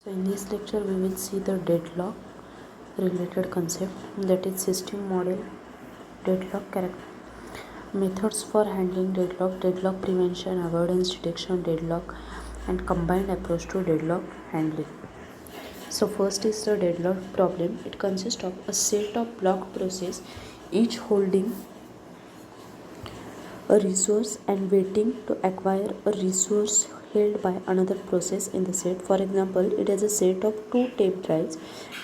So in this lecture we will see the deadlock related concept, that is system model, deadlock character, methods for handling deadlock, deadlock prevention, avoidance detection, deadlock, and combined approach to deadlock handling. So first is the deadlock problem. It consists of a set of blocked process, each holding a resource and waiting to acquire a resource held by another process in the set. For example, it has a set of two tape drives,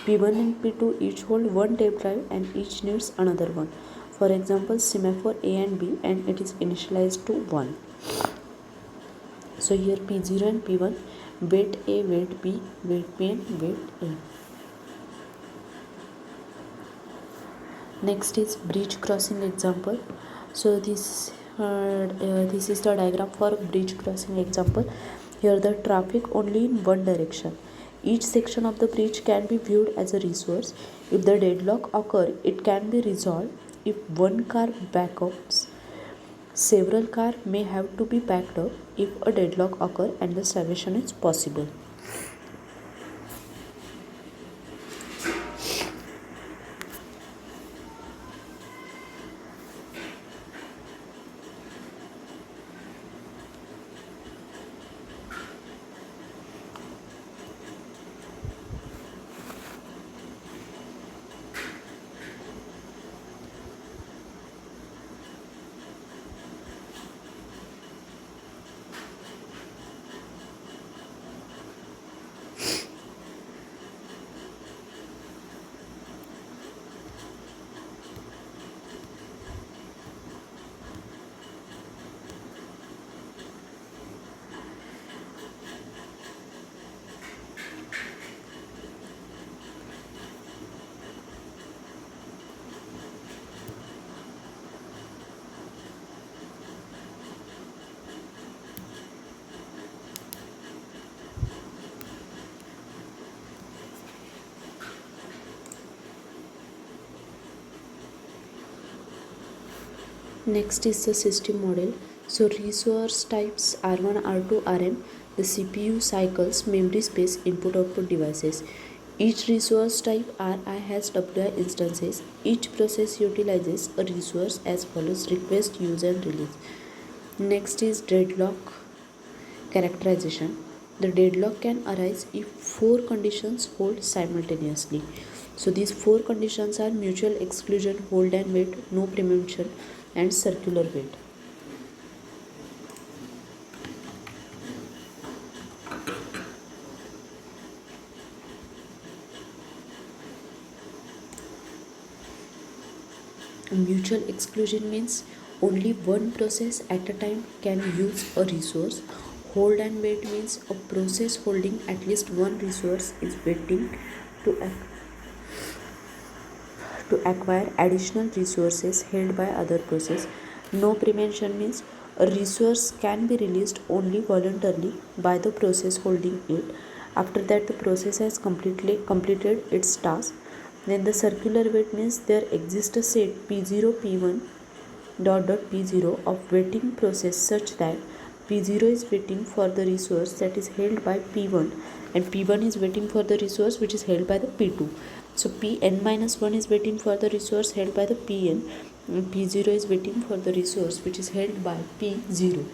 P1 and P2 each hold one tape drive and each needs another one. For example, semaphore A and B, and it is initialized to 1. So here P0 and P1, wait A, wait B, wait B and wait A. Next is bridge crossing example. So this is the diagram for bridge crossing example. Here the traffic only in one direction. Each section of the bridge can be viewed as a resource. If the deadlock occur, it can be resolved. If one car backups, several cars may have to be backed up if a deadlock occur and the salvation is possible. Next is the system model. So resource types R1, R2, Rm, the CPU cycles, memory space, input output devices. Each resource type Ri has Wi instances. Each process utilizes a resource as follows: request, use and release. Next is deadlock characterization. The deadlock can arise if four conditions hold simultaneously. So these four conditions are mutual exclusion, hold and wait, no preemption, and circular wait. Mutual exclusion means only one process at a time can use a resource. Hold and wait means a process holding at least one resource is waiting to acquire additional resources held by other process. No preemption means a resource can be released only voluntarily by the process holding it after that the process has completed its task. Then the circular wait means there exists a set P0 P1 P0 of waiting process such that P0 is waiting for the resource that is held by P1 and P1 is waiting for the resource which is held by the P2. So Pn minus 1 is waiting for the resource held by the Pn and P0 is waiting for the resource which is held by P0.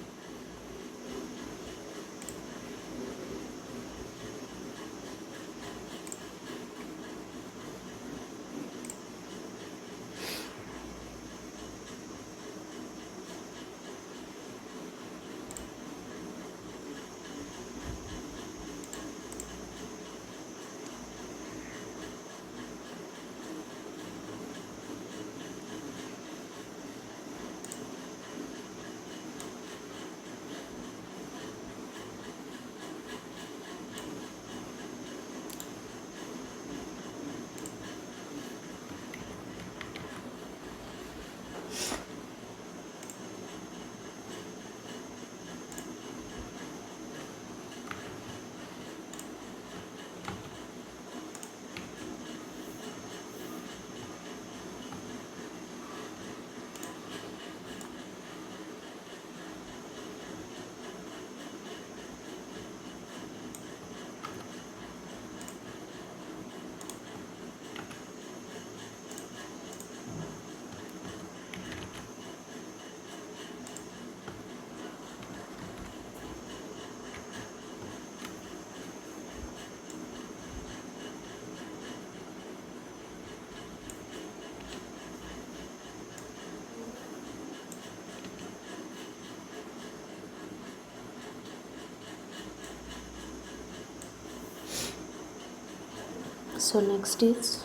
So next is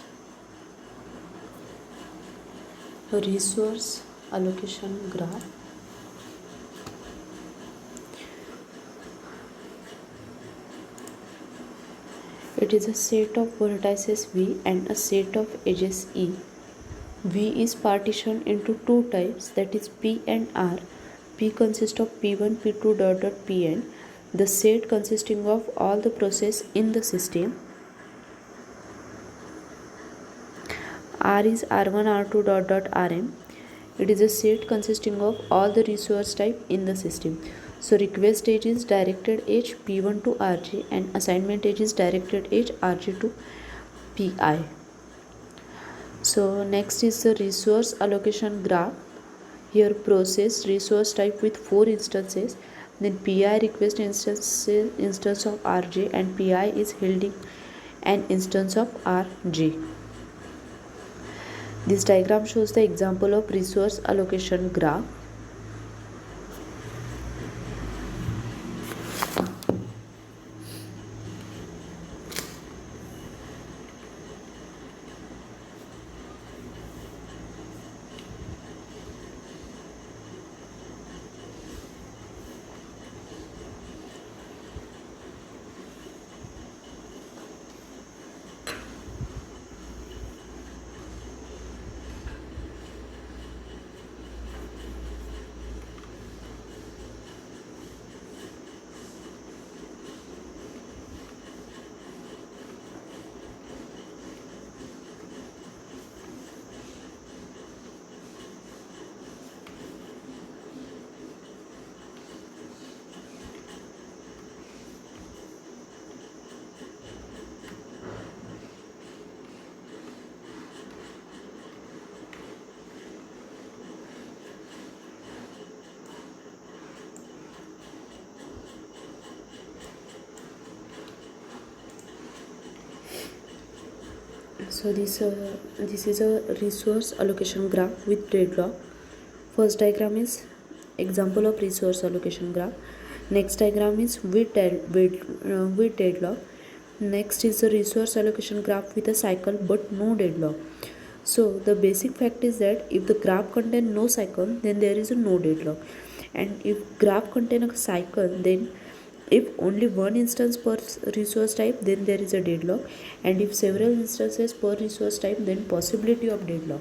resource allocation graph. It is a set of vertices V and a set of edges E. V is partitioned into two types, that is P and R. P consists of P1, P2 dot dot Pn, the set consisting of all the process in the system. R is R1, R2 dot dot Rm. It is a set consisting of all the resource type in the system. So request edge is directed edge P1 to Rj and assignment edge is directed edge Rj to Pi. So next is the resource allocation graph. Here process resource type with 4 instances, then Pi request instance of Rj and Pi is holding an instance of Rj. This diagram shows the example of resource allocation graph. So this is a resource allocation graph with deadlock. First diagram is example of resource allocation graph. Next diagram is with deadlock. Next is the resource allocation graph with a cycle but no deadlock. So the basic fact is that if the graph contains no cycle, then there is a no deadlock, and if graph contains a cycle, then if only one instance per resource type, then there is a deadlock, and if several instances per resource type, then possibility of deadlock.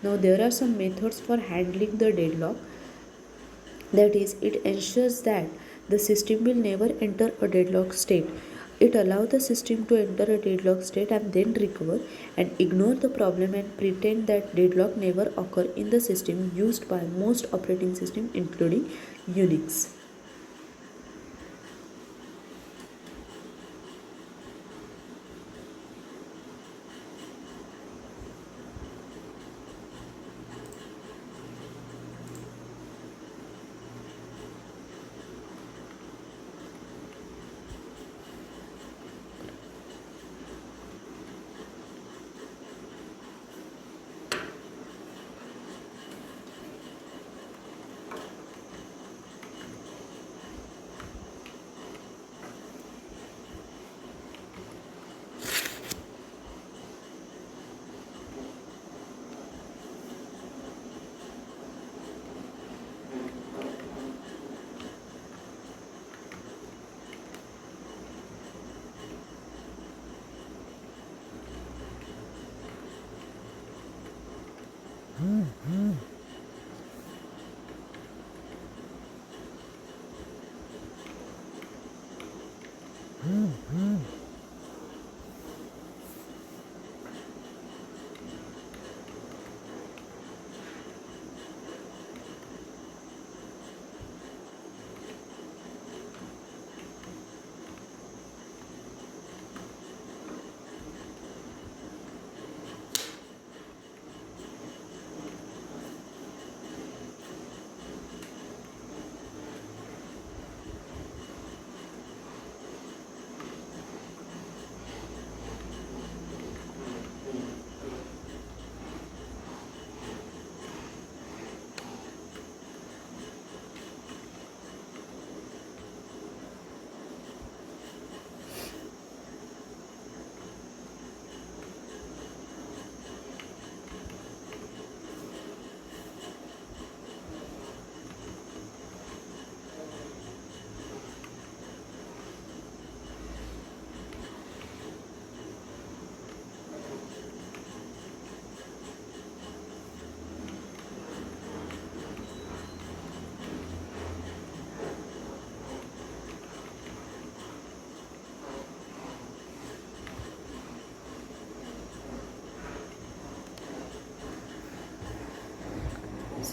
Now there are some methods for handling the deadlock. That is, it ensures that the system will never enter a deadlock state. It allows the system to enter a deadlock state and then recover and ignore the problem and pretend that deadlock never occur in the system used by most operating systems including Unix.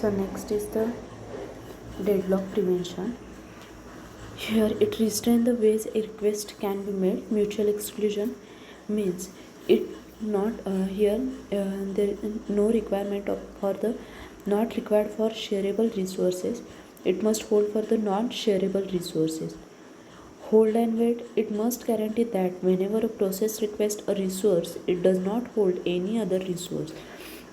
So next is the deadlock prevention. Here it restrains the ways a request can be made. Mutual exclusion means it not here there is no requirement for the not required for shareable resources. It must hold for the non-shareable resources. Hold and wait. It must guarantee that whenever a process requests a resource, it does not hold any other resource.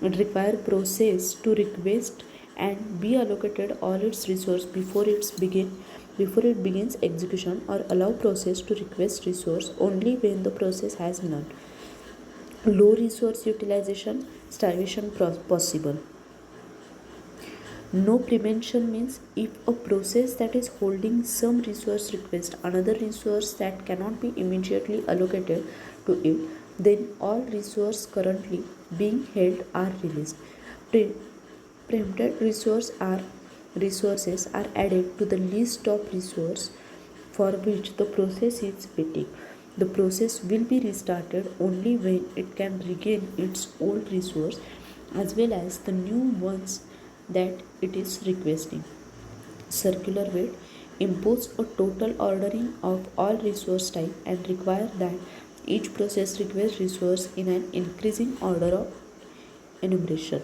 It requires process to request and be allocated all its resource before it begins execution, or allow process to request resource only when the process has none. Low resource utilization, starvation possible. No prevention means if a process that is holding some resource request another resource that cannot be immediately allocated to it, then all resources currently being held are released. Preempted resources are added to the list of resources for which the process is waiting. The process will be restarted only when it can regain its old resource as well as the new ones that it is requesting. Circular wait impose a total ordering of all resource type and require that each process request resource in an increasing order of enumeration.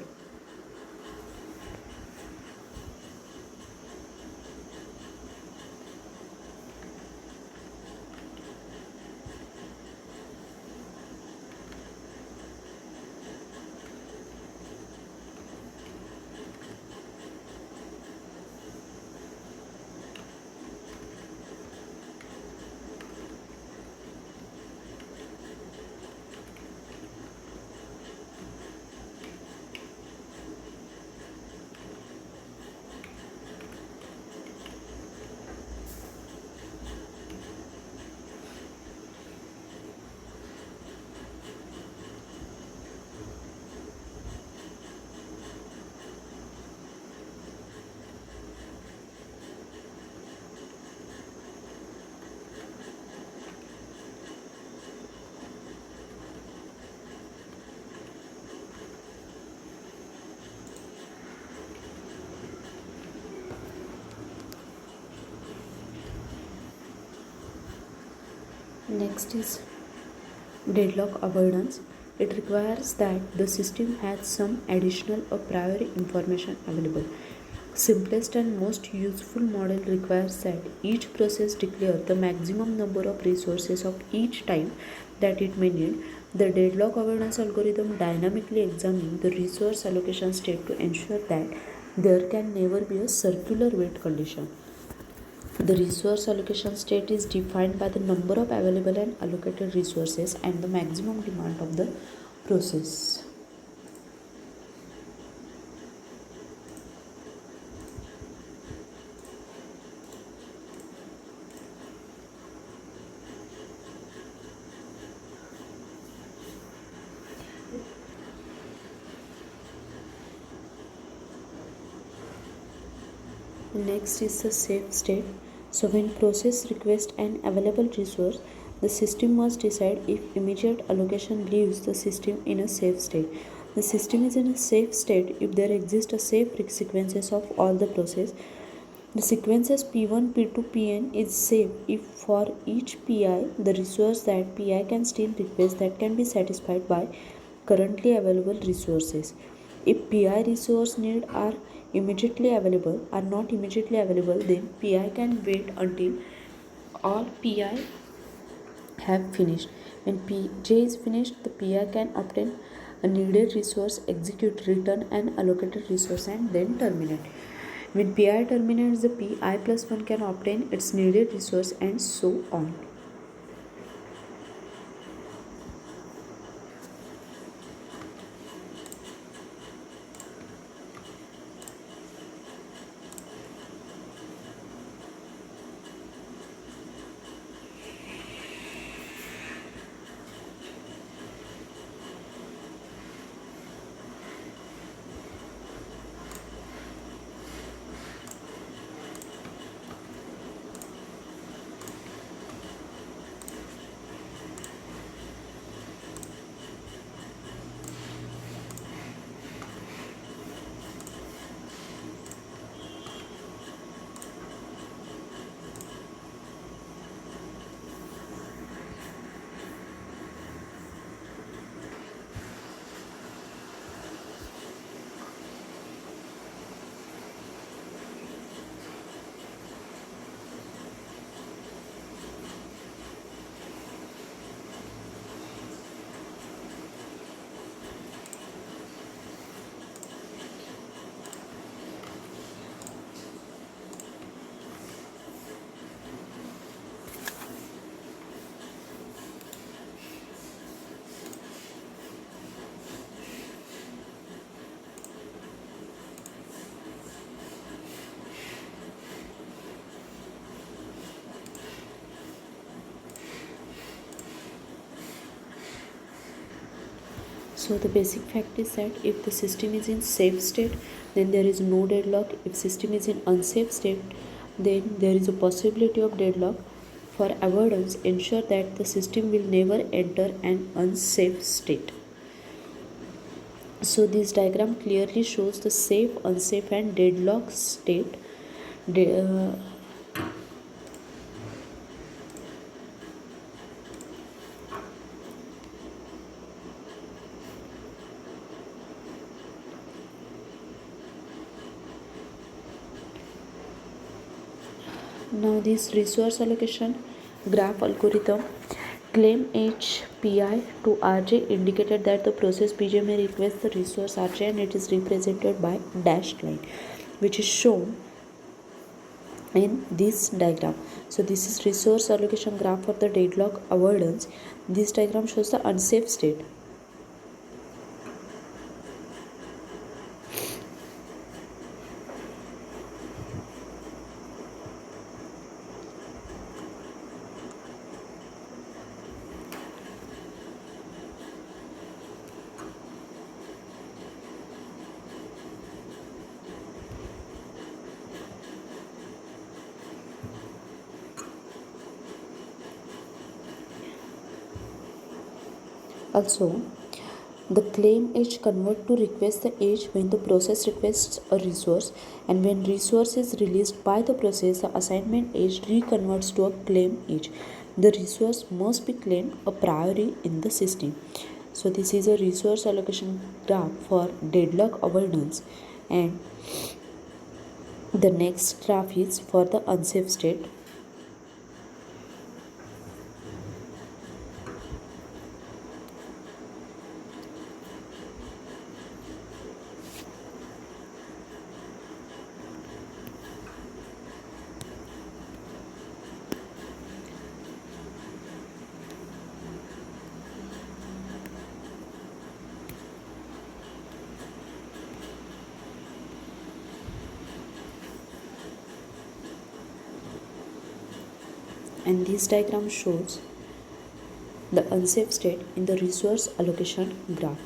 Next is deadlock avoidance. It requires that the system has some additional or prior information available. Simplest and most useful model requires that each process declare the maximum number of resources of each type that it may need. The deadlock avoidance algorithm dynamically examines the resource allocation state to ensure that there can never be a circular wait condition. The resource allocation state is defined by the number of available and allocated resources and the maximum demand of the process. Next is the safe state. So when process requests an available resource, the system must decide if immediate allocation leaves the system in a safe state. The system is in a safe state if there exists a safe sequences of all the process. The sequences P1, P2, Pn is safe if for each Pi the resource that Pi can still request that can be satisfied by currently available resources. If Pi resource need are not immediately available, then Pi can wait until all Pi have finished. When Pj is finished, the Pi can obtain a needed resource, execute return an allocated resource and then terminate. When Pi terminates, the Pi plus 1 can obtain its needed resource and so on. So the basic fact is that if the system is in safe state, then there is no deadlock. If system is in unsafe state, then there is a possibility of deadlock. For avoidance, ensure that the system will never enter an unsafe state. So this diagram clearly shows the safe, unsafe and deadlock state. Now this resource allocation graph algorithm, claim HPI to RJ indicated that the process PJ may request the resource RJ and it is represented by dashed line, which is shown in this diagram. So this is resource allocation graph for the deadlock avoidance. This diagram shows the unsafe state. Also, the claim edge convert to request the edge when the process requests a resource, and when resource is released by the process, the assignment edge reconverts to a claim edge. The resource must be claimed a priori in the system. So this is a resource allocation graph for deadlock avoidance, and the next graph is for the unsafe state. And this diagram shows the unsafe state in the resource allocation graph.